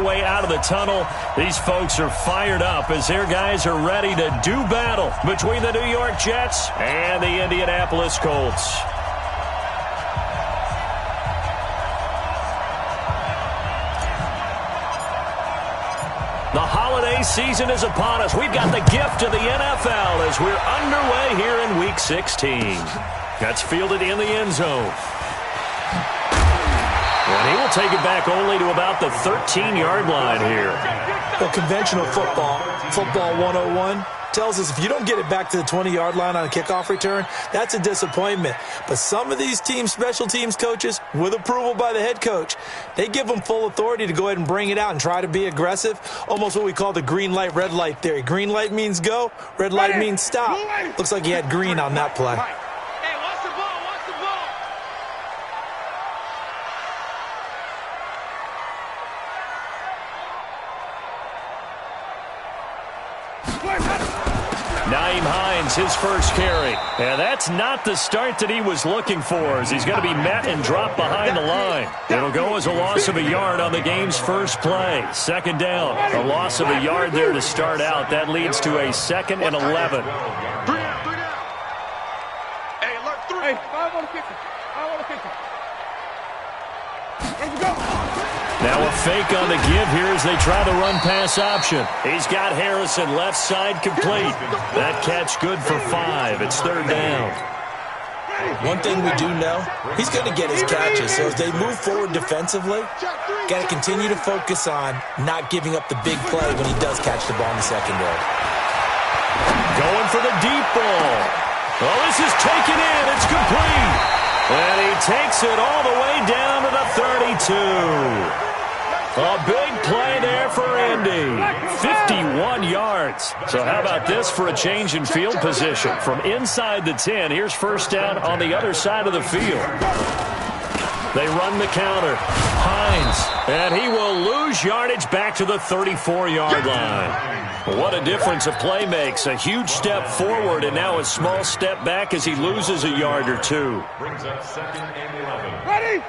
their way out of the tunnel. These folks are fired up as their guys are ready to do battle between the New York Jets and the Indianapolis Colts. The holiday season is upon us. We've got the gift of the NFL as we're underway here in Week 16. That's fielded in the end zone. And he will take it back only to about the 13-yard line here. Well, conventional football 101, tells us if you don't get it back to the 20-yard line on a kickoff return, that's a disappointment. But some of these special teams coaches, with approval by the head coach, they give them full authority to go ahead and bring it out and try to be aggressive, almost what we call the green light, red light theory. Green light means go, red light means stop. Looks like he had green on that play. Hey, watch the ball, watch the ball. Nyheim Hines, his first carry. And that's not the start that he was looking for, as he's going to be met and dropped behind the line. It'll go as a loss of a yard on the game's first play. Second down. A loss of a yard there to start out. That leads to a 2nd and 11. 3 down. Hey, alert 3. Hey, 5 on the kicker. 5 on the kicker. Let's go. Now a fake on the give here as they try the run-pass option. He's got Harrison left side complete. That catch good for 5. It's 3rd down. One thing we do know, he's going to get his catches. So as they move forward defensively, got to continue to focus on not giving up the big play when he does catch the ball in the secondary. Going for the deep ball. Oh, this is taken in. It's complete. And he takes it all the way down to the 32. A big play there for Indy. 51 yards. So how about this for a change in field position? From inside the 10, here's first down on the other side of the field. They run the counter. Hines. And he will lose yardage back to the 34-yard line. What a difference a play makes. A huge step forward and now a small step back as he loses a yard or two. Brings up 2nd and 11. Ready?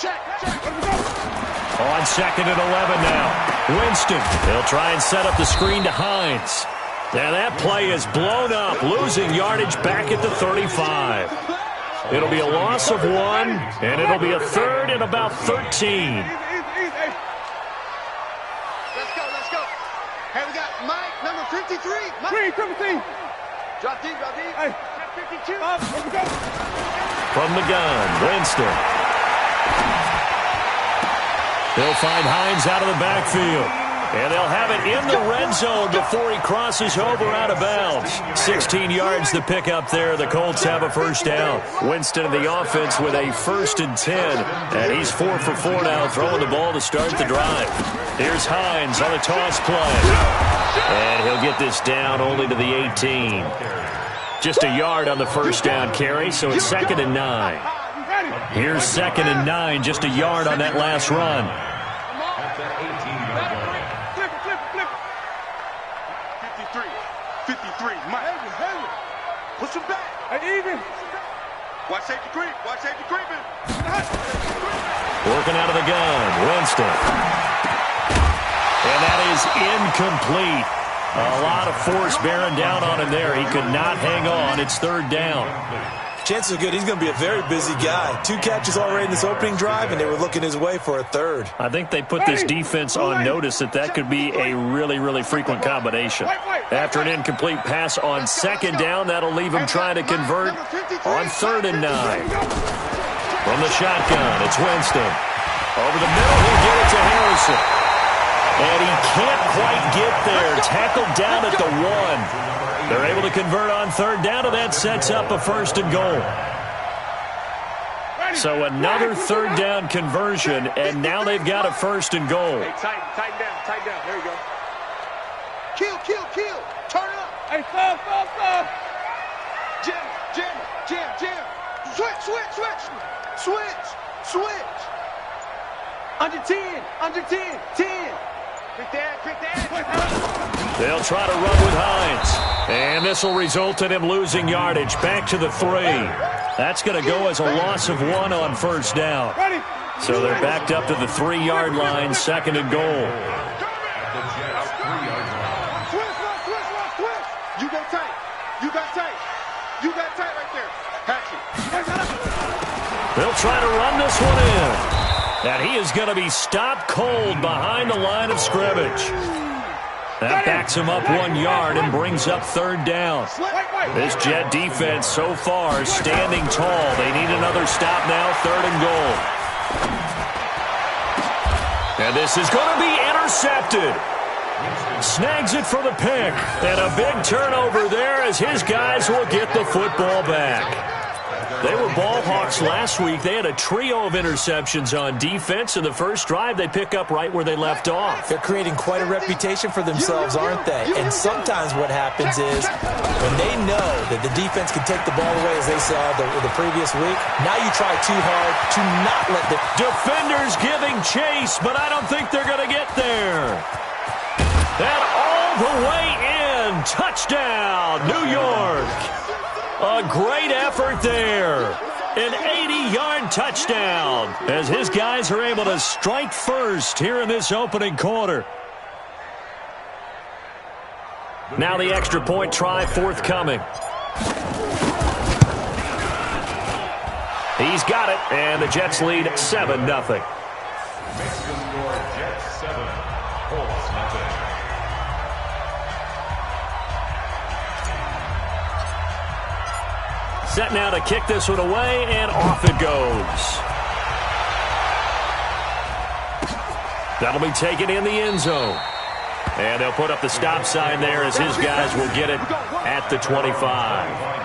Check. On 2nd and 11 now. Winston. They'll try and set up the screen to Hines. Now that play is blown up, losing yardage back at the 35. It'll be a loss of 1, and it'll be a 3rd and about 13. Let's go. Hey, we got Mike, number 53. Mike. 53. Drop deep. Hey, 52. Here we go. From the gun, Winston. They'll find Hines out of the backfield. And they'll have it in the red zone before he crosses over out of bounds. 16 yards to pick up there. The Colts have a first down. Winston in the offense with a 1st and 10. And he's 4 for 4 now, throwing the ball to start the drive. Here's Hines on the toss play. And he'll get this down only to the 18. Just a yard on the first down carry, so it's 2nd and 9. Here's 2nd and 9, just a yard on that last run. Flip. 53. Mike. Push him back. Even. Watch safety creeping. Working out of the gun, Winston. And that is incomplete. A lot of force bearing down on him there. He could not hang on. It's 3rd down. Chances are good he's going to be a very busy guy. 2 catches already in this opening drive, and they were looking his way for a 3rd. I think they put this defense on notice that could be a really, really frequent combination. After an incomplete pass on 2nd down, that'll leave him trying to convert on 3rd and 9. From the shotgun, it's Winston. Over the middle, he'll get it to Harrison. And he can't quite get there. Tackled down at the 1. They're able to convert on 3rd down, and that sets up a 1st and goal. So another 3rd down conversion, and now they've got a 1st and goal. Hey, tighten down. There you go. Kill. Turn up. Hey, stop. Jam. Switch. Under 10. 10. Quick that. They'll try to run with Hines. And this will result in him losing yardage back to the 3. That's going to go as a loss of 1 on first down. So they're backed up to the 3-yard line, 2nd and goal. You got tight. You got tight. You got tight right there. They'll try to run this one in. And he is going to be stopped cold behind the line of scrimmage. That backs him up 1 yard and brings up 3rd down. This Jet defense so far standing tall. They need another stop now, 3rd and goal. And this is going to be intercepted. Snags it for the pick. And a big turnover there as his guys will get the football back. They were ball hawks last week. They had a trio of interceptions on defense. In the first drive, they pick up right where they left off. They're creating quite a reputation for themselves, aren't they? And sometimes what happens is when they know that the defense can take the ball away, as they saw the previous week, now you try too hard to not let the defenders giving chase, but I don't think they're going to get there. And all the way in. Touchdown, New York. A great effort there. An 80-yard touchdown as his guys are able to strike first here in this opening quarter. Now the extra point try forthcoming. He's got it, and the Jets lead 7-0. Jets 7, Colts nothing. Set now to kick this one away, and off it goes. That'll be taken in the end zone. And they'll put up the stop sign there as his guys will get it at the 25.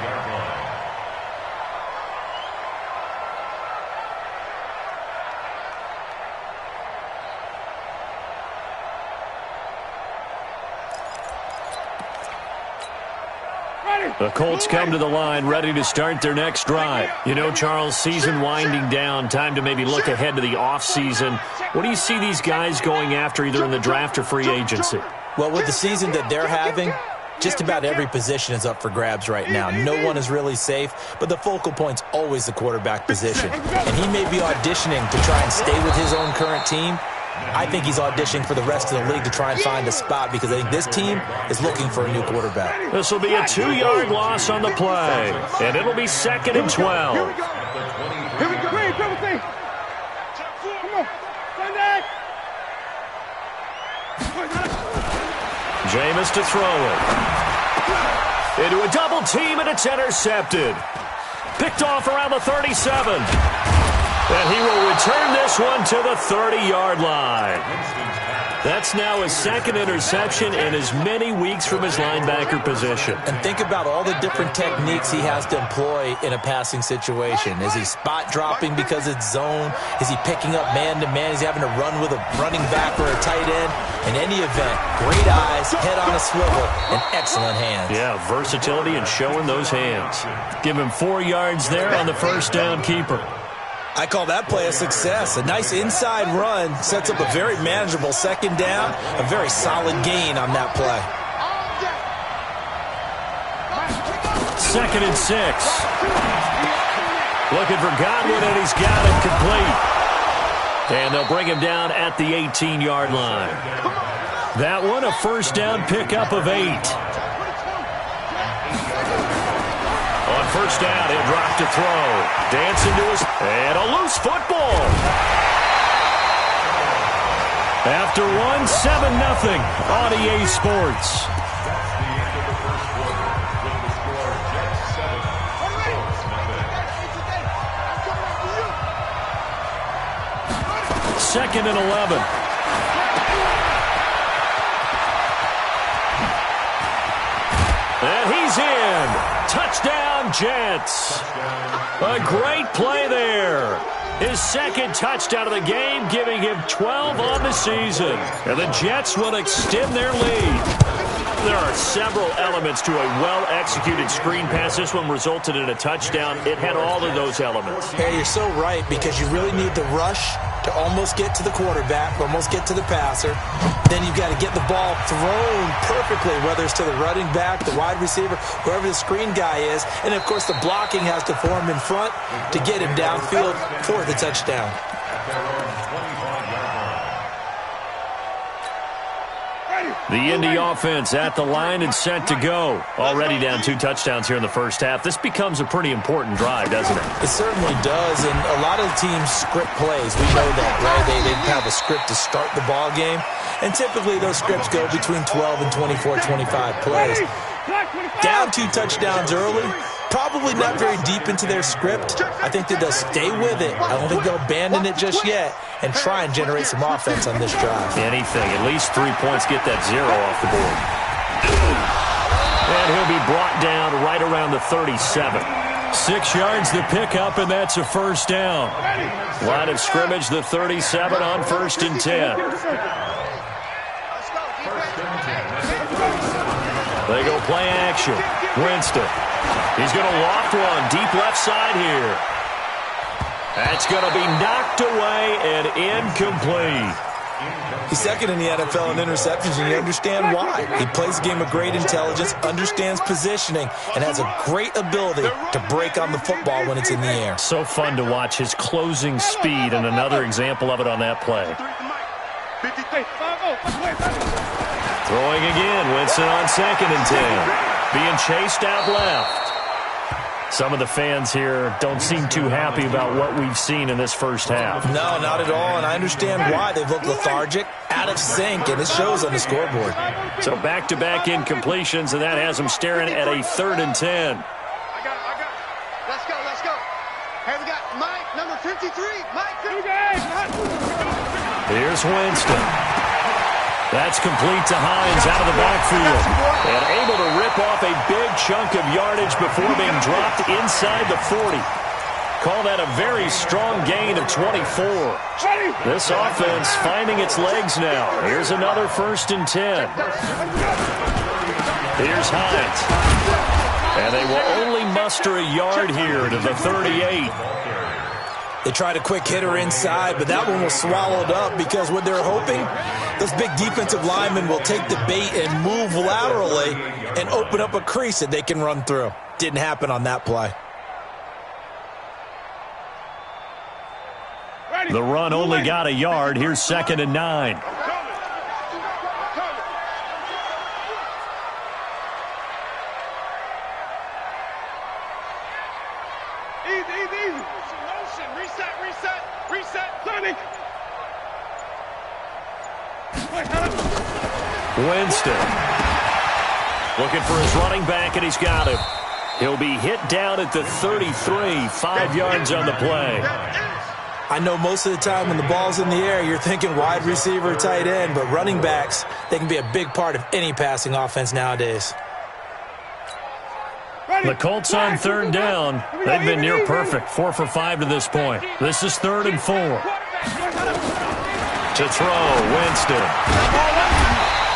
The Colts come to the line ready to start their next drive. You know, Charles, season winding down, time to maybe look ahead to the offseason. What do you see these guys going after either in the draft or free agency? Well, with the season that they're having, just about every position is up for grabs right now. No one is really safe, but the focal point's always the quarterback position. And he may be auditioning to try and stay with his own current team. I think he's auditioning for the rest of the league to try and find a spot because I think this team is looking for a new quarterback. This will be a 2-yard loss on the play, and it'll be 2nd and 12. Here we go. Come on. Jameis to throw it. Into a double team, and it's intercepted. Picked off around the 37. And he will return this one to the 30-yard line. That's now his 2nd interception in as many weeks from his linebacker position. And think about all the different techniques he has to employ in a passing situation. Is he spot dropping because it's zone? Is he picking up man-to-man? Is he having to run with a running back or a tight end? In any event, great eyes, head on a swivel, and excellent hands. Yeah, versatility and showing those hands. Give him 4 yards there on the first down keeper. I call that play a success. A nice inside run sets up a very manageable 2nd down, a very solid gain on that play. 2nd and 6. Looking for Godwin, and he's got it complete. And they'll bring him down at the 18-yard line. That one, a first down pickup of 8. On first down, he'll drop to throw. Dancing to his... And a loose football. After 1, 7-0 on EA Sports. That's the end of the first quarter with the score Jets 7, Colts nothing. 2nd and 11. And he's in. Touchdown, Jets. A great play there. His 2nd touchdown of the game, giving him 12 on the season. And the Jets will extend their lead. There are several elements to a well-executed screen pass. This one resulted in a touchdown. It had all of those elements. Yeah, you're so right, because you really need the rush to almost get to the quarterback, almost get to the passer. Then you've got to get the ball thrown perfectly, whether it's to the running back, the wide receiver, whoever the screen guy is. And, of course, the blocking has to form in front to get him downfield for the touchdown. The Indy offense at the line and set to go. Already down 2 touchdowns here in the first half. This becomes a pretty important drive, doesn't it? It certainly does, and a lot of the teams script plays. We know that, right? They have a script to start the ball game, and typically those scripts go between 12 and 24, 25 plays. Down 2 touchdowns early, probably not very deep into their script. I think that they'll stay with it. I don't think they'll abandon it just yet and try and generate some offense on this drive. Anything. At least 3 points, get that 0 off the board. And he'll be brought down right around the 37. 6 yards the pickup, and that's a first down. Line of scrimmage, the 37 on 1st and 10. They go play action. Winston. He's going to loft one deep left side here. That's going to be knocked away and incomplete. He's second in the NFL in interceptions, and you understand why. He plays a game of great intelligence, understands positioning, and has a great ability to break on the football when it's in the air. So fun to watch his closing speed, and another example of it on that play. Throwing again, Winston on 2nd and 10. Being chased out left. Some of the fans here don't seem too happy about what we've seen in this first half. No, not at all, and I understand why. They've looked lethargic, out of sync, and it shows on the scoreboard. So back-to-back incompletions, and that has them staring at a 3rd and 10. I got it. Let's go. Hey, we got Mike, number 53. Mike, Here's Winston. That's complete to Hines out of the backfield. And able to rip off a big chunk of yardage before being dropped inside the 40. Call that a very strong gain of 24. This offense finding its legs now. Here's another 1st and 10. Here's Hines. And they will only muster a yard here to the 38. They tried a quick hitter inside, but that one was swallowed up because what they're hoping, those big defensive linemen will take the bait and move laterally and open up a crease that they can run through. Didn't happen on that play. The run only got a yard. Here's 2nd and 9. Winston looking for his running back, and he's got him. He'll be hit down at the 33, 5 yards on the play. I know most of the time when the ball's in the air, you're thinking wide receiver, tight end, but running backs, they can be a big part of any passing offense nowadays. The Colts on 3rd down. They've been near perfect, 4 for 5 to this point. This is 3rd and 4. To throw, Winston.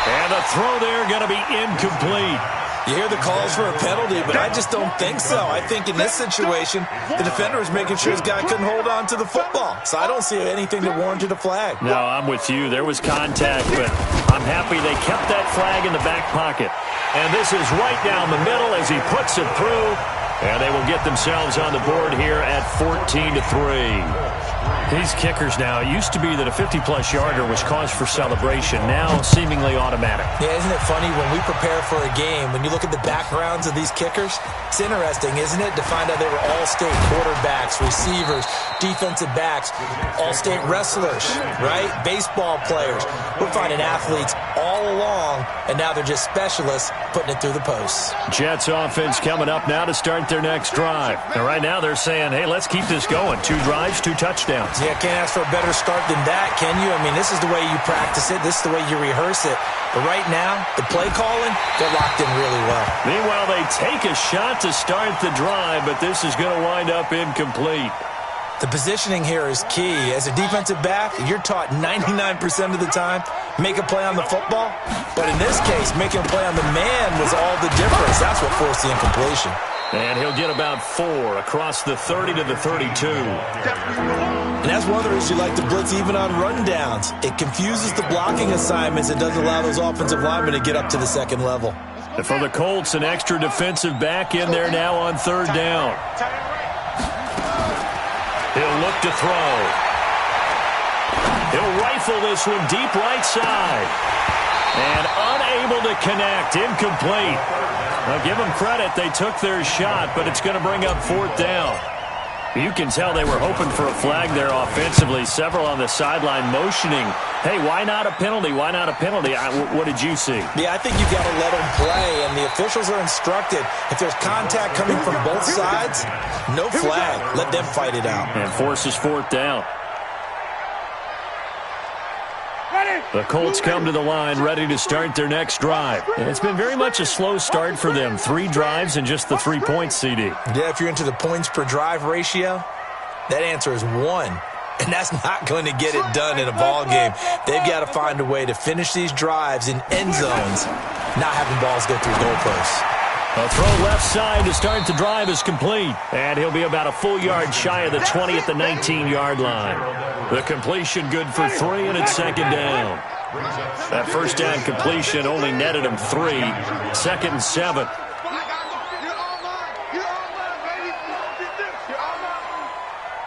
And the throw there going to be incomplete. You hear the calls for a penalty, but I just don't think so. I think in this situation, the defender is making sure his guy couldn't hold on to the football. So I don't see anything that warranted a flag. No, I'm with you. There was contact, but I'm happy they kept that flag in the back pocket. And this is right down the middle as he puts it through. And they will get themselves on the board here at 14-3. These kickers now, it used to be that a 50-plus yarder was cause for celebration. Now, seemingly automatic. Yeah, isn't it funny when we prepare for a game, when you look at the backgrounds of these kickers, it's interesting, isn't it, to find out they were all-state quarterbacks, receivers, defensive backs, all-state wrestlers, right? Baseball players. We're finding athletes all along, and now they're just specialists putting it through the posts. Jets offense coming up now to start their next drive. And right now they're saying, hey, let's keep this going. 2 drives, 2 touchdowns. Yeah, can't ask for a better start than that, can you? I mean, this is the way you practice it. This is the way you rehearse it. But right now, the play calling, they're locked in really well. Meanwhile, they take a shot to start the drive, but this is going to wind up incomplete. The positioning here is key. As a defensive back, you're taught 99% of the time, make a play on the football. But in this case, making a play on the man was all the difference. That's what forced the incompletion. And he'll get about 4 across the 30 to the 32. And that's one of the reasons you like to blitz even on rundowns. It confuses the blocking assignments and doesn't allow those offensive linemen to get up to the second level. And for the Colts, an extra defensive back in there now on third down. He'll look to throw. He'll rifle this one deep right side. And unable to connect. Incomplete. Now give them credit. They took their shot, but it's going to bring up 4th down. You can tell they were hoping for a flag there offensively. Several on the sideline motioning, hey, why not a penalty? Why not a penalty? What did you see? Yeah, I think you've got to let them play, and the officials are instructed. If there's contact coming from both sides, no flag. Let them fight it out. And forces 4th down. The Colts come to the line ready to start their next drive. And it's been very much a slow start for them. 3 drives and just the 3 points, CD. Yeah, if you're into the points per drive ratio, that answer is 1. And that's not going to get it done in a ball game. They've got to find a way to finish these drives in end zones, not having balls go through goalposts. A throw left side to start the drive is complete. And he'll be about a full yard shy of the 20 at the 19-yard line. The completion good for 3, and it's 2nd down. That first down completion only netted him 3. 2nd and 7.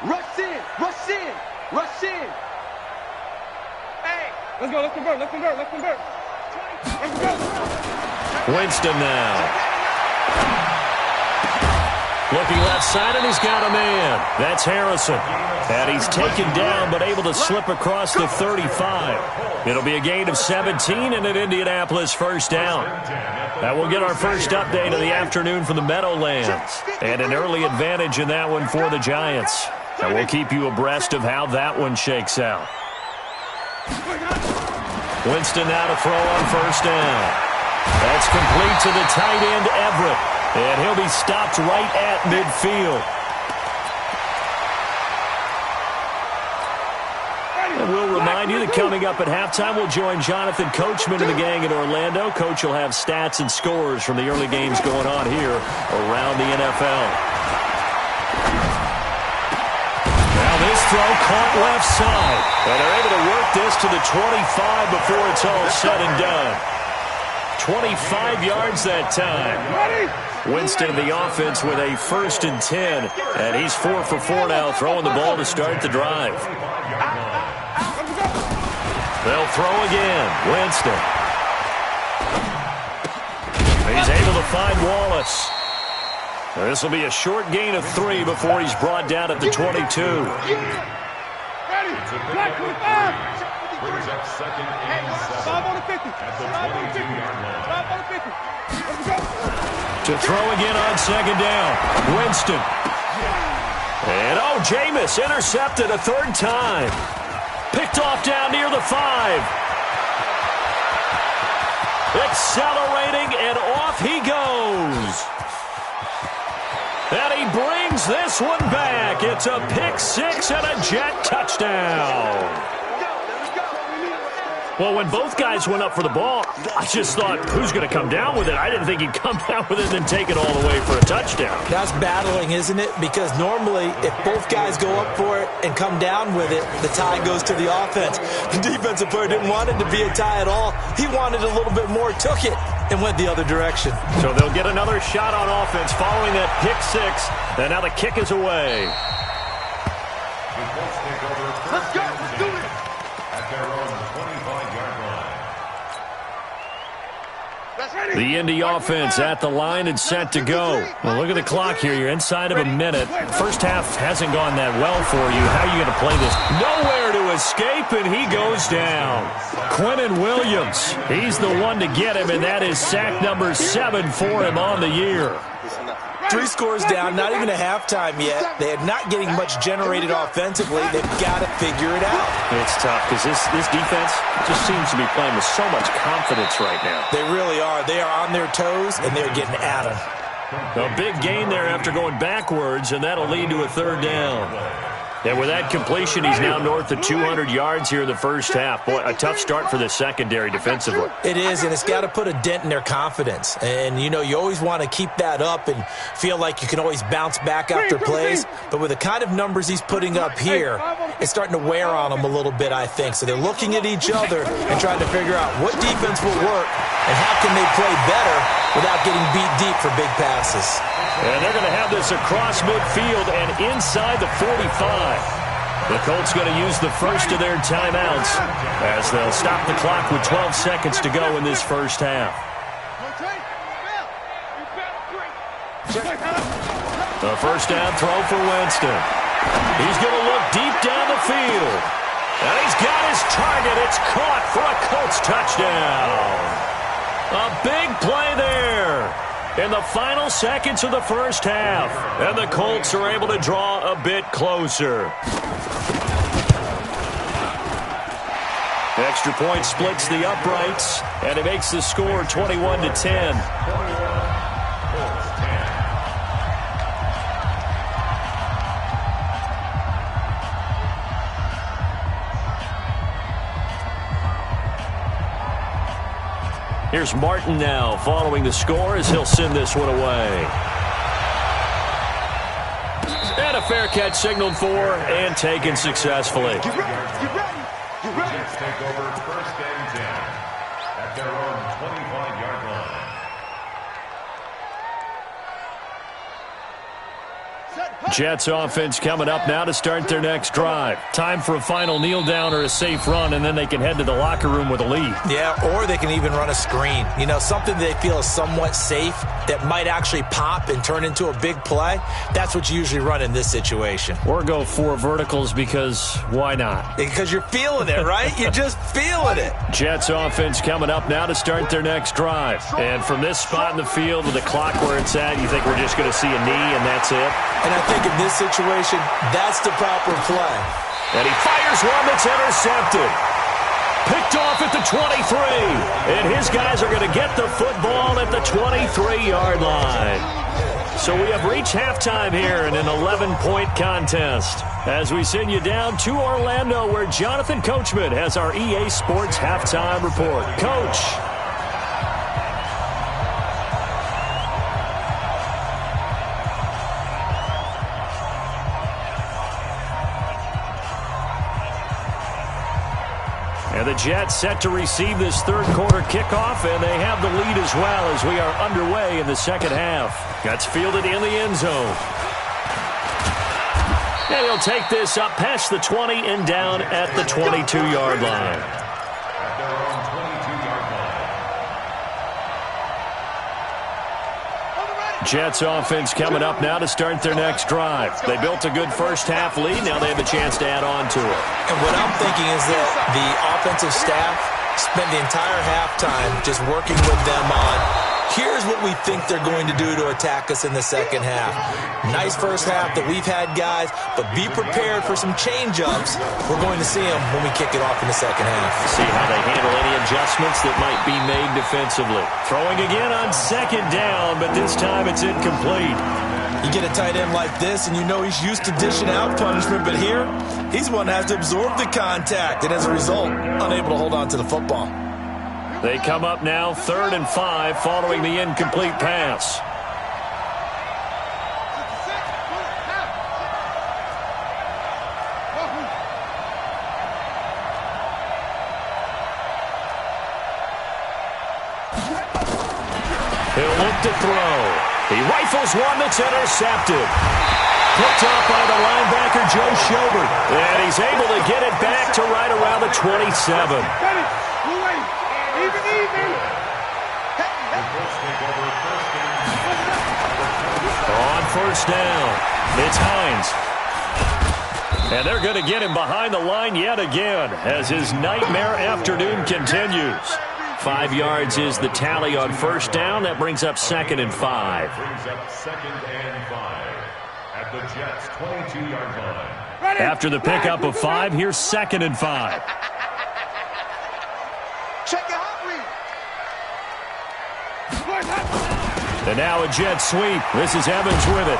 Rush in, rush in, rush in. Hey, let's go, let's convert, let's convert, let's convert. Let's go. Winston now. Looking left side, and he's got a man. That's Harrison. And he's taken down, but able to slip across the 35. It'll be a gain of 17 and an Indianapolis first down. That will get our first update of the afternoon from the Meadowlands. And an early advantage in that one for the Giants. And we'll keep you abreast of how that one shakes out. Winston now to throw on first down. That's complete to the tight end, Everett. And he'll be stopped right at midfield. And we'll remind you that coming up at halftime, we'll join Jonathan Coachman and the gang in Orlando. Coach will have stats and scores from the early games going on here around the NFL. Now this throw caught left side. And they're able to work this to the 25 before it's all said and done. 25 yards that time. Winston in the offense with a 1st and 10. And he's 4 for 4 now, throwing the ball to start the drive. They'll throw again. Winston. He's able to find Wallace. This will be a short gain of 3 before he's brought down at the 22. Brings up 2nd and 7 at the 22-yard line. To throw again on 2nd down. Winston. And Jameis intercepted a 3rd time. Picked off down near the 5. Accelerating, and off he goes. And he brings this one back. It's a pick 6 and a Jet touchdown. Well, when both guys went up for the ball, I just thought, who's going to come down with it? I didn't think he'd come down with it and then take it all the way for a touchdown. That's battling, isn't it? Because normally, if both guys go up for it and come down with it, the tie goes to the offense. The defensive player didn't want it to be a tie at all. He wanted a little bit more, took it, and went the other direction. So they'll get another shot on offense following that pick 6, and now the kick is away. Let's go, let's do it. At their own 25-yard line. The Indy offense at the line and set to go. Well, look at the clock here. You're inside of a minute. First half hasn't gone that well for you. How are you going to play this? Nowhere to escape, and he goes down. Quinnen Williams, he's the one to get him, and that is sack number 7 for him on the year. 3 scores down, not even a halftime yet. They are not getting much generated offensively. They've got to figure it out. It's tough because this defense just seems to be playing with so much confidence right now. They really are. They are on their toes, and they're getting at them. A big gain there after going backwards, and that'll lead to a 3rd down. And with that completion, he's now north of 200 yards here in the first half. Boy, a tough start for the secondary defensively. It is, and it's got to put a dent in their confidence. And, you know, you always want to keep that up and feel like you can always bounce back after plays. But with the kind of numbers he's putting up here, it's starting to wear on them a little bit, I think. So they're looking at each other and trying to figure out what defense will work and how can they play better without getting beat deep for big passes. And they're going to have this across midfield and inside the 45. The Colts going to use the first of their timeouts as they'll stop the clock with 12 seconds to go in this first half. The first down throw for Winston. He's going to look deep down the field. And he's got his target. It's caught for a Colts touchdown. A big play there in the final seconds of the first half. And the Colts are able to draw a bit closer. Extra point splits the uprights, and it makes the score 21-10. Here's Martin now following the score as he'll send this one away. And a fair catch signaled for and taken successfully. Get ready. Jets take over first and 10 at their own 25-yard line. Jets offense coming up now to start their next drive. Time for a final kneel down or a safe run, and then they can head to the locker room with a lead. Yeah, or they can even run a screen. You know, something they feel is somewhat safe that might actually pop and turn into a big play. That's what you usually run in this situation. Or go 4 verticals because why not? Because you're feeling it, right? You're just feeling it. Jets offense coming up now to start their next drive. And from this spot in the field with the clock where it's at, you think we're just going to see a knee and that's it? And I think in this situation, that's the proper play. And he fires one that's intercepted. Picked off at the 23. And his guys are going to get the football at the 23-yard line. So we have reached halftime here in an 11-point contest. As we send you down to Orlando, where Jonathan Coachman has our EA Sports halftime report. Coach. And the Jets set to receive this third quarter kickoff, and they have the lead as well as we are underway in the second half. That's fielded in the end zone. And he'll take this up past the 20 and down at the 22-yard line. At their own 22-yard line. Jets offense coming up now to start their next drive. They built a good first half lead. Now they have a chance to add on to it. And what I'm thinking is that the offensive staff spent the entire halftime just working with them on, here's what we think they're going to do to attack us in the second half. Nice first half that we've had, guys, but be prepared for some change-ups. We're going to see them when we kick it off in the second half. See how they handle any adjustments that might be made defensively. Throwing again on second down, but this time it's incomplete. You get a tight end like this, and you know he's used to dishing out punishment, but here, he's one that has to absorb the contact, and as a result, unable to hold on to the football. They come up now 3rd and 5 following the incomplete pass. He'll look to throw. He rifles one that's intercepted. Picked off by the linebacker, Joe Schobert. And he's able to get it back to right around the 27. On first down, it's Hines. And they're going to get him behind the line yet again as his nightmare afternoon continues. 5 yards is the tally on first down. That brings up 2nd and 5. Brings up 2nd and 5 at the Jets' 22-yard line. After the pickup of 5, here's 2nd and 5. Check your hot read. And now a jet sweep. This is Evans with it.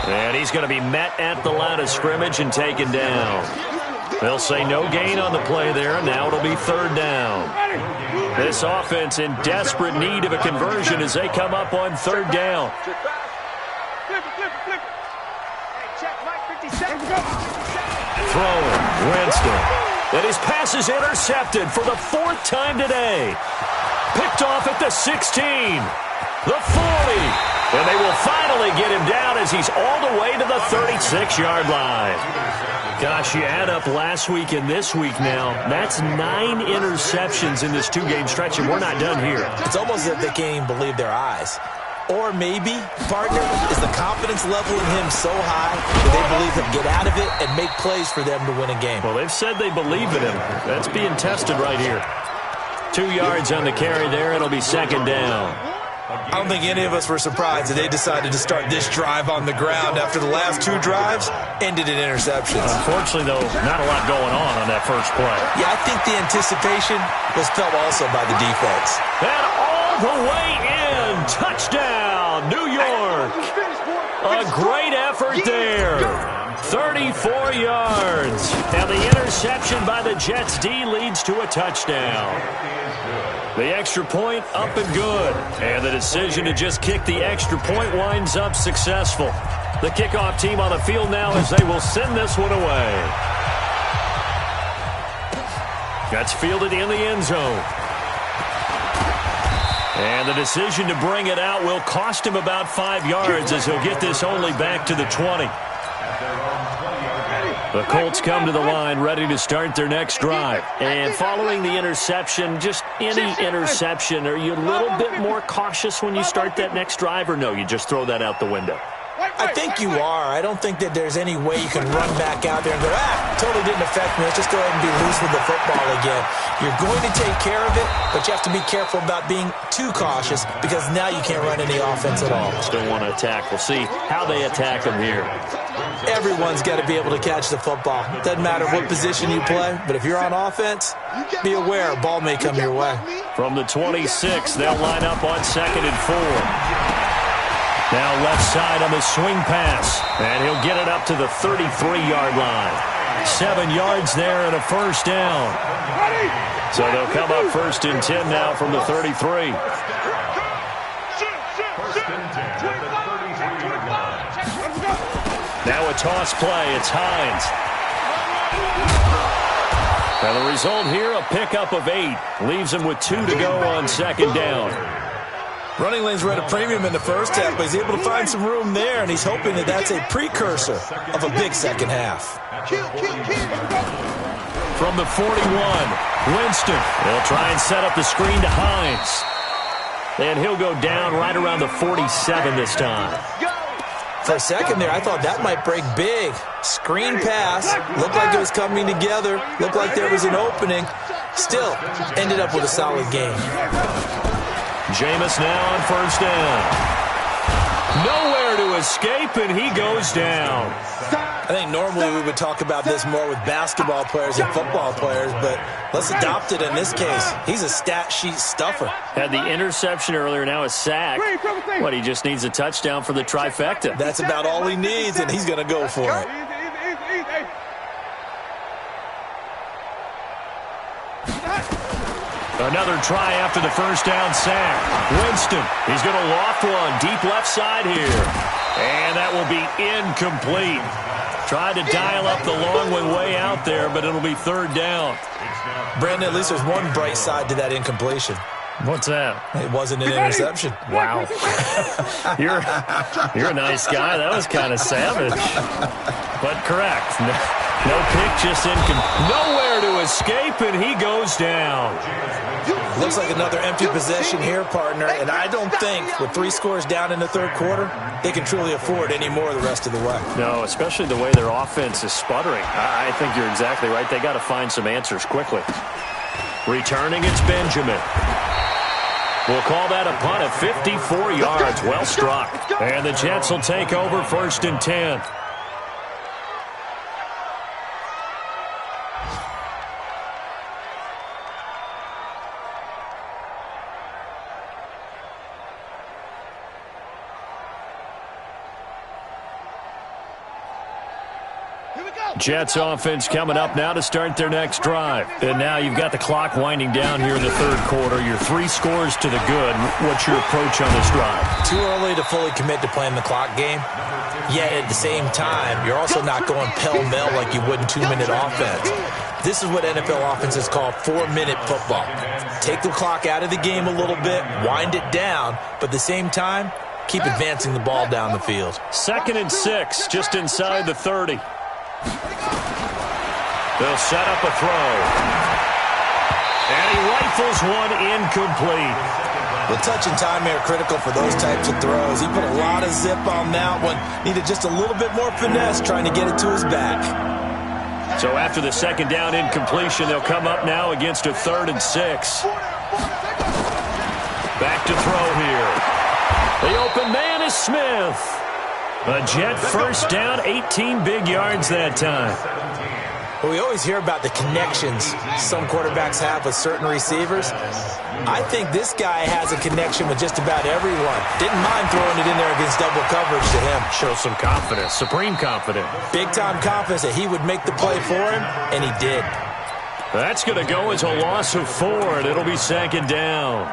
And he's going to be met at the line of scrimmage and taken down. They'll say no gain on the play there. Now it'll be third down. This offense in desperate need of a conversion as they come up on third down. Throwing, Winston. And his pass is intercepted for the fourth time today. Picked off at the 16, the 40. And they will finally get him down as he's all the way to the 36-yard line. Gosh, you add up last week and this week now, that's 9 interceptions in this two-game stretch, and we're not done here. It's almost as if they can't even believe their eyes. Or maybe, partner, is the confidence level in him so high that they believe he'll get out of it and make plays for them to win a game. Well, they've said they believe in him. That's being tested right here. 2 yards on the carry there. It'll be second down. I don't think any of us were surprised that they decided to start this drive on the ground after the last 2 drives ended in interceptions. Unfortunately, though, not a lot going on that first play. Yeah, I think the anticipation was felt also by the defense. And all the way in. Touchdown, New York. A great effort there. 34 yards. And the interception by the Jets D leads to a touchdown. The extra point up and good. And the decision to just kick the extra point winds up successful. The kickoff team on the field now as they will send this one away. That's fielded in the end zone. And the decision to bring it out will cost him about 5 yards as he'll get this only back to the 20. The Colts come to the line ready to start their next drive. And following the interception, just any interception, are you a little bit more cautious when you start that next drive, or no, you just throw that out the window? I think you are. I don't think that there's any way you can run back out there and go, totally didn't affect me. Let's just go ahead and be loose with the football again. You're going to take care of it, but you have to be careful about being too cautious because now you can't run any offense at all. Still want to attack. We'll see how they attack them here. Everyone's got to be able to catch the football. Doesn't matter what position you play, but if you're on offense, be aware a ball may come your way. From the 26, they'll line up on 2nd and 4. Now left side on the swing pass. And he'll get it up to the 33-yard line. 7 yards there and a first down. So they'll come up 1st and 10 now from the 33. Now a toss play. It's Hines. And the result here, a pickup of 8. Leaves him with 2 to go on 2nd down. Running lanes were at a premium in the first half, but he's able to find some room there, and he's hoping that that's a precursor of a big second half. From the 41, Winston. They'll try and set up the screen to Hines. And he'll go down right around the 47 this time. For a second there, I thought that might break big. Screen pass. Looked like it was coming together. Looked like there was an opening. Still, ended up with a solid game. Jameis now on 1st down. Nowhere to escape, and he goes down. I think normally we would talk about this more with basketball players and football players, but let's adopt it in this case. He's a stat sheet stuffer. Had the interception earlier, now a sack. What, he just needs a touchdown for the trifecta. That's about all he needs, and he's going to go for it. Another try after the first down sack. Winston, he's going to loft one deep left side here. And that will be incomplete. Tried to dial up the long one way out there, but it'll be 3rd down. Brandon, at least there's one bright side to that incompletion. What's that? It wasn't an interception. Wow. You're a nice guy. That was kind of savage. But correct. No pick, just nowhere to escape, and he goes down. Looks like another empty possession here, partner, and I don't think with 3 scores down in the 3rd quarter, they can truly afford any more the rest of the way. No, especially the way their offense is sputtering. I think you're exactly right. They got to find some answers quickly. Returning, it's Benjamin. We'll call that a punt of 54 yards. Well struck. And the Jets will take over 1st and 10. Jets offense coming up now to start their next drive. And now you've got the clock winding down here in the third quarter. You're 3 scores to the good. What's your approach on this drive? Too early to fully commit to playing the clock game. Yet at the same time, you're also not going pell-mell like you would in 2-minute offense. This is what NFL offenses call 4-minute football. Take the clock out of the game a little bit, wind it down, but at the same time, keep advancing the ball down the field. 2nd and 6, just inside the 30. They'll set up a throw. And he rifles one incomplete. The touch and time are critical for those types of throws. He put a lot of zip on that one. Needed just a little bit more finesse trying to get it to his back. So after the 2nd down incompletion, they'll come up now against a 3rd and 6. Back to throw here. The open man is Smith. A Jet first down, 18 big yards that time. Well, we always hear about the connections some quarterbacks have with certain receivers. I think this guy has a connection with just about everyone. Didn't mind throwing it in there against double coverage to him. Shows some confidence, supreme confidence. Big-time confidence that he would make the play for him, and he did. That's going to go as a loss of 4, and it'll be 2nd down.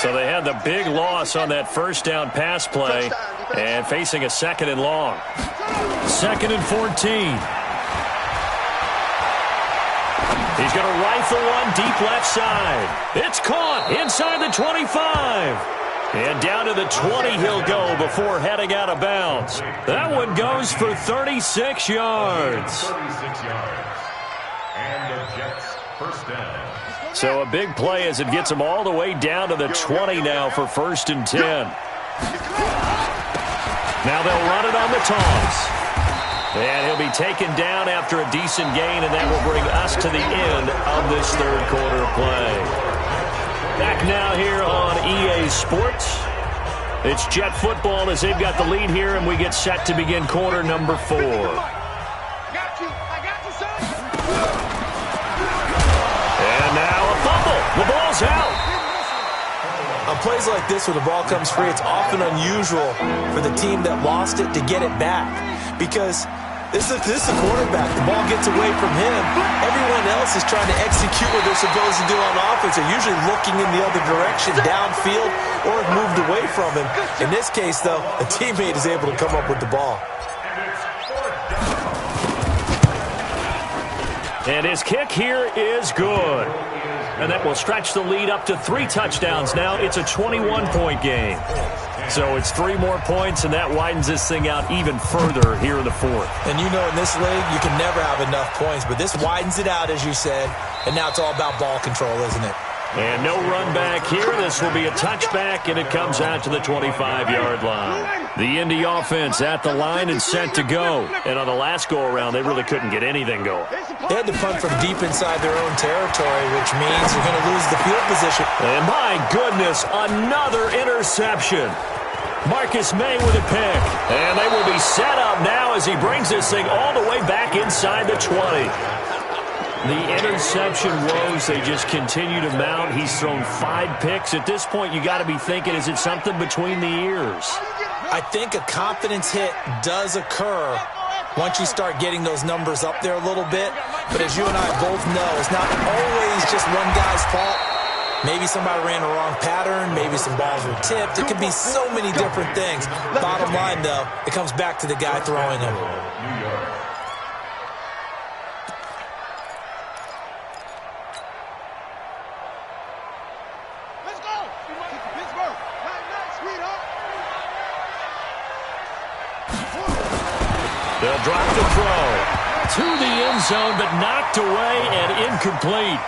So they had the big loss on that first down pass play and facing a 2nd and long. 2nd and 14. He's going to rifle one deep left side. It's caught inside the 25. And down to the 20 he'll go before heading out of bounds. That one goes for 36 yards. 36 yards. And the Jets first down. So a big play as it gets him all the way down to the 20 now for 1st and 10. Now they'll run it on the toss. And he'll be taken down after a decent gain, and that will bring us to the end of this third quarter play. Back now here on EA Sports. It's Jet football as they've got the lead here, and we get set to begin quarter number 4. And now a fumble. The ball's out. On plays like this where the ball comes free, it's often unusual for the team that lost it to get it back. Because this is the quarterback. The ball gets away from him. Everyone else is trying to execute what they're supposed to do on offense. They're usually looking in the other direction, downfield, or have moved away from him. In this case, though, a teammate is able to come up with the ball. And his kick here is good. And that will stretch the lead up to 3 touchdowns now. It's a 21-point game. So it's 3 more points, and that widens this thing out even further here in the 4th. And you know in this league, you can never have enough points. But this widens it out, as you said. And now it's all about ball control, isn't it? And no run back here. This will be a touchback, and it comes out to the 25-yard line. The Indy offense at the line and set to go. And on the last go-around, they really couldn't get anything going. They had to punt from deep inside their own territory, which means they're going to lose the field position. And my goodness, another interception. Marcus May with a pick. And they will be set up now as he brings this thing all the way back inside the 20. The interception woes, they just continue to mount. He's thrown 5 picks. At this point, you got to be thinking, is it something between the ears? I think a confidence hit does occur once you start getting those numbers up there a little bit. But as you and I both know, it's not always just one guy's fault. Maybe somebody ran a wrong pattern. Maybe some balls were tipped. It could be so many different things. Bottom line, though, it comes back to the guy throwing them. They'll drop the throw to the end zone, but knocked away and incomplete.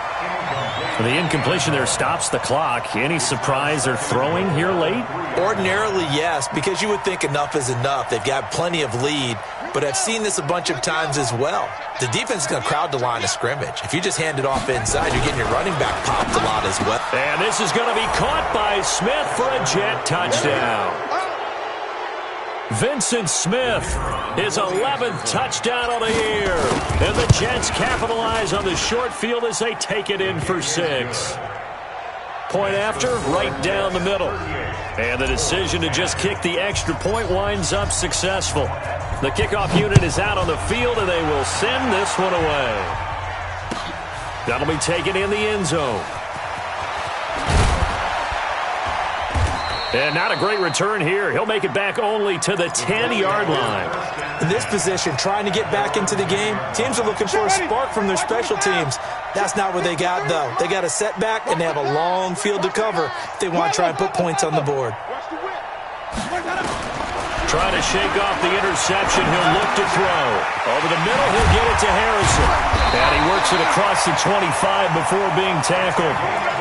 The incompletion there stops the clock. Any surprise they're throwing here late? Ordinarily, yes, because you would think enough is enough. They've got plenty of lead, but I've seen this a bunch of times as well. The defense is going to crowd the line of scrimmage. If you just hand it off inside, you're getting your running back popped a lot as well. And this is going to be caught by Smith for a Jet touchdown. Vincent Smith, his 11th touchdown of the year. And the Jets capitalize on the short field as they take it in for 6. Point after, right down the middle. And the decision to just kick the extra point winds up successful. The kickoff unit is out on the field, and they will send this one away. That'll be taken in the end zone. And not a great return here. He'll make it back only to the 10-yard line. In this position, trying to get back into the game, teams are looking for a spark from their special teams. That's not what they got, though. They got a setback, and they have a long field to cover if they want to try and put points on the board. Trying to shake off the interception. He'll look to throw. Over the middle, he'll get it to Harrison. And he works it across the 25 before being tackled.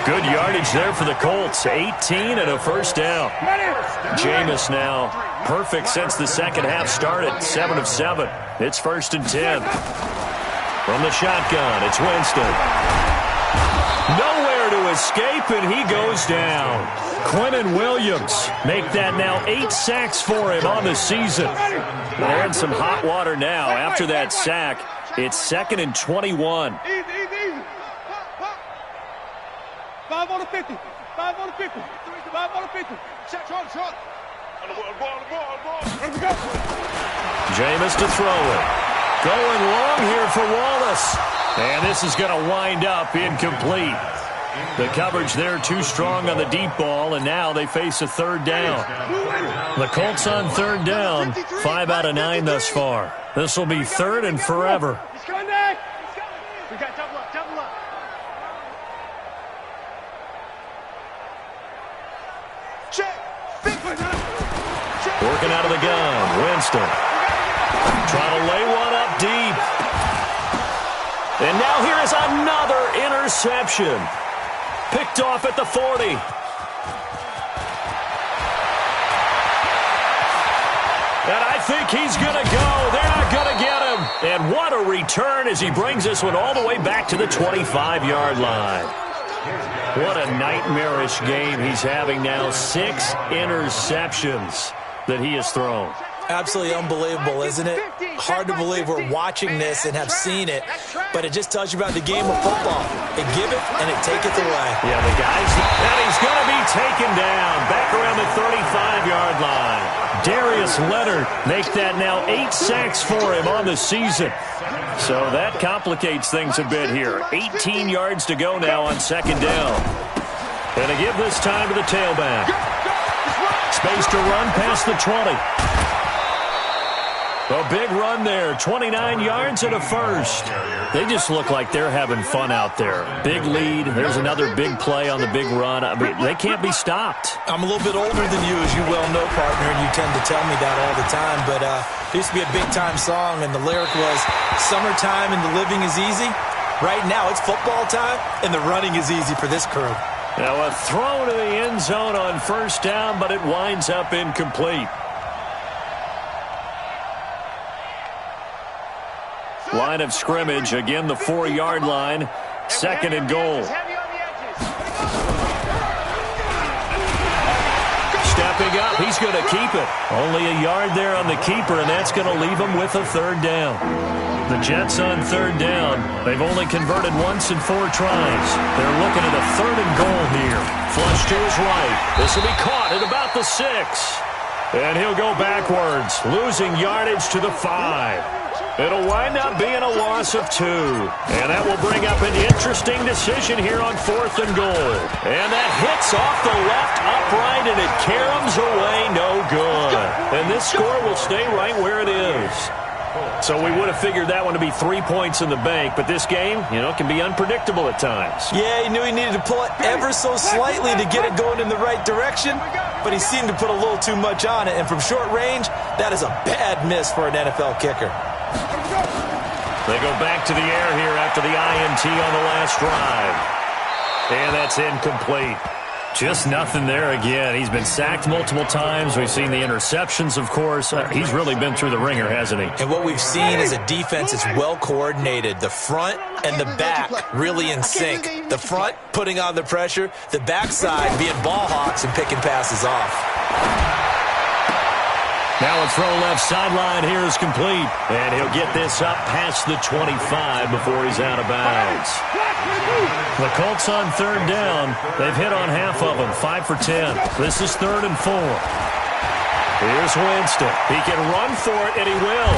Good yardage there for the Colts. 18 and a first down. Jameis now perfect since the second half started. 7 of 7. It's 1st and 10. From the shotgun, it's Winston. Nowhere to escape, and he goes down. Quentin Williams make that now 8 sacks for him on the season. They're in some hot water now. After that sack, it's 2nd and 21. Easy. 5 on the 50. 5 on the 50. 5 on the 50. Shot. Jameis to throw it. Going long here for Wallace. And this is going to wind up incomplete. The coverage there too strong on the deep ball, and now they face a 3rd down. The Colts on 3rd down, 5 out of 9 thus far. This will be 3rd and forever. We got double up. Check. Working out of the gun, Winston. Trying to lay one up deep. And now here is another interception. Picked off at the 40. And I think he's going to go. They're not going to get him. And what a return as he brings this one all the way back to the 25-yard line. What a nightmarish game he's having now. 6 interceptions that he has thrown. Absolutely unbelievable, isn't it? Hard to believe we're watching this and have seen it, but it just tells you about the game of football. They give it and it taketh away. Yeah, the guys, and he's going to be taken down back around the 35-yard line. Darius Leonard make that now 8 sacks for him on the season. So that complicates things a bit here. 18 yards to go now on 2nd down. And to give this time to the tailback. Space to run past the 20. A big run there, 29 yards and a first. They just look like they're having fun out there. Big lead. There's another big play on the big run. I mean, they can't be stopped. I'm a little bit older than you, as you well know, partner, and you tend to tell me that all the time. But it used to be a big-time song, and the lyric was, "Summertime and the living is easy." Right now, it's football time, and the running is easy for this crew. Now a throw to the end zone on 1st down, but it winds up incomplete. Line of scrimmage, again the 4-yard line, 2nd and goal. Stepping up, he's going to keep it. Only a yard there on the keeper, and that's going to leave him with a 3rd down. The Jets on 3rd down. They've only converted once in 4 tries. They're looking at a 3rd and goal here. Flush to his right. This will be caught at about the 6. And he'll go backwards, losing yardage to the 5. It'll wind up being a loss of 2. And that will bring up an interesting decision here on 4th and goal. And that hits off the left upright, and it caroms away no good. And this score will stay right where it is. So we would have figured that one to be 3 points in the bank, but this game, can be unpredictable at times. Yeah, he knew he needed to pull it ever so slightly to get it going in the right direction, but he seemed to put a little too much on it, and from short range, that is a bad miss for an NFL kicker. They go back to the air here after the INT on the last drive. And that's incomplete. Just nothing there again. He's been sacked multiple times. We've seen the interceptions, of course. He's really been through the ringer, hasn't he? And what we've seen is a defense that's well coordinated. The front and the back really in sync. The front putting on the pressure. The backside being ball hawks and picking passes off. Now a throw left sideline here is complete. And he'll get this up past the 25 before he's out of bounds. The Colts on third down. They've hit on half of them, 5 for 10. This is 3rd and 4. Here's Winston. He can run for it, and he will.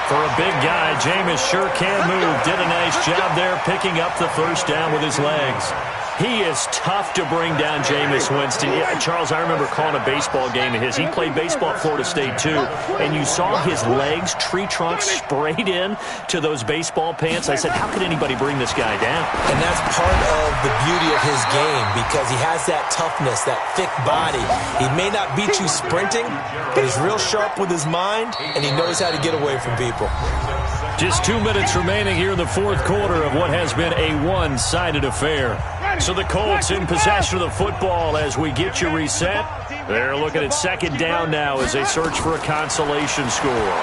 For a big guy, Jameis sure can move. Did a nice job there picking up the first down with his legs. He is tough to bring down, Jameis Winston. Yeah, Charles, I remember calling a baseball game of his. He played baseball at Florida State, too. And you saw his legs, tree trunks sprayed in to those baseball pants. I said, how could anybody bring this guy down? And that's part of the beauty of his game because he has that toughness, that thick body. He may not beat you sprinting, but he's real sharp with his mind, and he knows how to get away from people. Just 2 minutes remaining here in the fourth quarter of what has been a one-sided affair. So the Colts in possession of the football as we get you reset. They're looking at second down now as they search for a consolation score.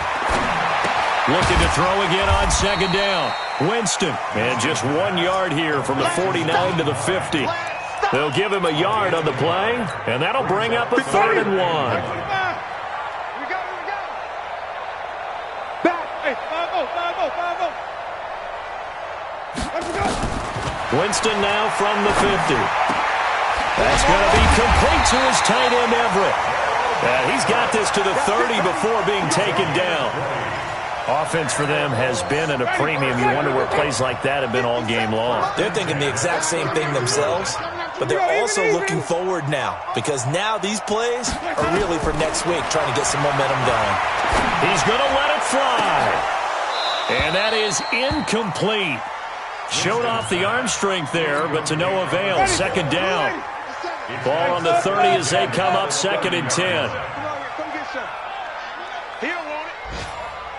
Looking to throw again on second down. Winston, and just 1 yard here from the 49 to the 50. They'll give him a yard on the play, and that'll bring up a 3rd and 1. Winston now from the 50. That's going to be complete to his tight end, Everett. He's got this to the 30 before being taken down. Offense for them has been at a premium. You wonder where plays like that have been all game long. They're thinking the exact same thing themselves, but they're also looking forward now because now these plays are really for next week, trying to get some momentum going. He's going to let it fly. And that is incomplete. Showed off the arm strength there, but to no avail. Second down. Ball on the 30 as they come up 2nd and 10.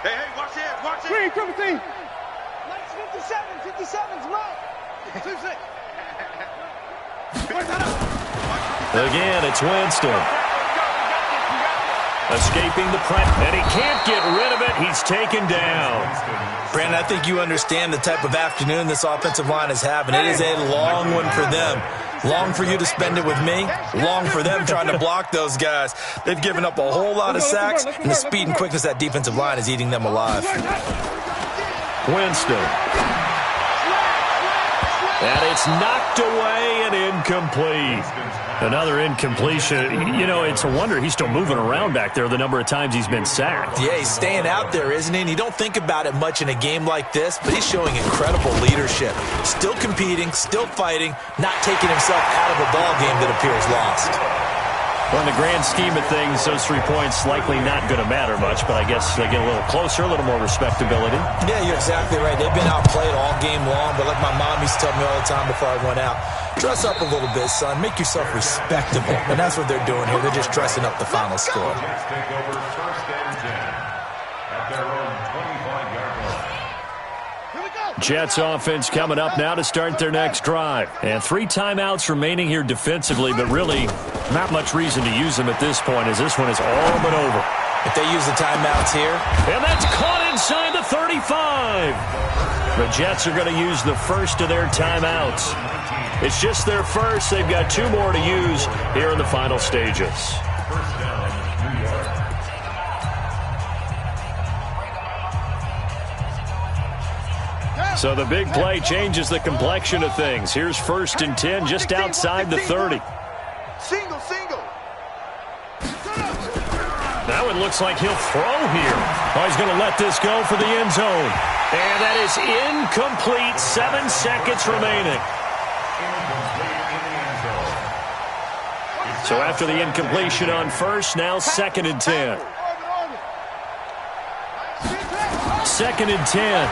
Hey, watch it, watch it. Green, come see. 57's right. Again, it's Winston. Escaping the press, and he can't get rid of it. He's taken down. Brandon, I think you understand the type of afternoon this offensive line is having. It is a long one for them. Long for you to spend it with me. Long for them trying to block those guys. They've given up a whole lot of sacks, and the speed and quickness of that defensive line is eating them alive. Winston. And it's knocked away and incomplete. Another incompletion. You know, it's a wonder he's still moving around back there the number of times he's been sacked. Yeah, he's staying out there, isn't he? And you don't think about it much in a game like this, but he's showing incredible leadership. Still competing, still fighting, not taking himself out of a ball game that appears lost. Well, in the grand scheme of things, those 3 points likely not going to matter much, but I guess they get a little closer, a little more respectability. Yeah, you're exactly right. They've been outplayed all game long, but like my mom used to tell me all the time before I went out, dress up a little bit, son. Make yourself respectable. And that's what they're doing here. They're just dressing up the final score. Take over 1st and 10 at their own 25-yard line. Jets offense coming up now to start their next drive. And 3 timeouts remaining here defensively, but really not much reason to use them at this point as this one is all but over. If they use the timeouts here. And that's caught inside the 35. The Jets are going to use the first of their timeouts. It's just their first. They've got 2 more to use here in the final stages. First down, New York. So the big play changes the complexion of things. Here's 1st and 10 just outside the 30. Single. Now it looks like he'll throw here. Oh, he's going to let this go for the end zone. And that is incomplete. 7 seconds remaining. So after the incompletion on first, now 2nd and 10. 2nd and 10.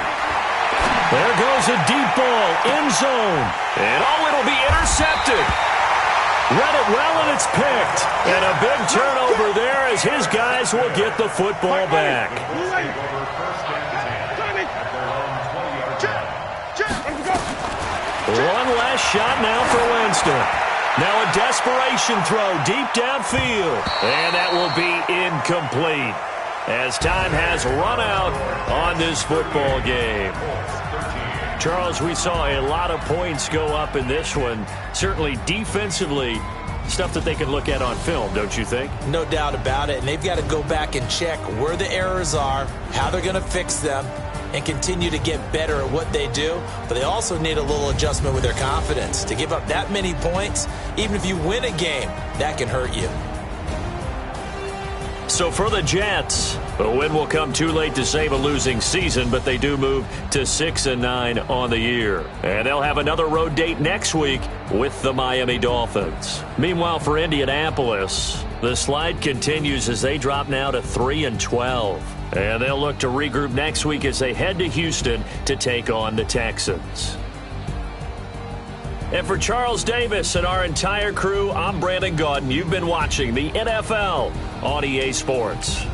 There goes a deep ball, end zone. And it'll be intercepted. Read it well, and it's picked. And a big turnover there as his guys will get the football back. One last shot now for Winston. Now a desperation throw deep downfield. And that will be incomplete as time has run out on this football game. Charles, we saw a lot of points go up in this one. Certainly defensively, Stuff that they can look at on film, don't you think? No doubt about it. And they've got to go back and check where the errors are, how they're going to fix them, and continue to get better at what they do. But they also need a little adjustment with their confidence. To give up that many points, even if you win a game, that can hurt you. So for the Jets, a win will come too late to save a losing season, but they do move to 6-9 on the year. And they'll have another road date next week with the Miami Dolphins. Meanwhile, for Indianapolis, the slide continues as they drop now to 3-12. And they'll look to regroup next week as they head to Houston to take on the Texans. And for Charles Davis and our entire crew, I'm Brandon Gaudin. You've been watching the NFL on EA Sports.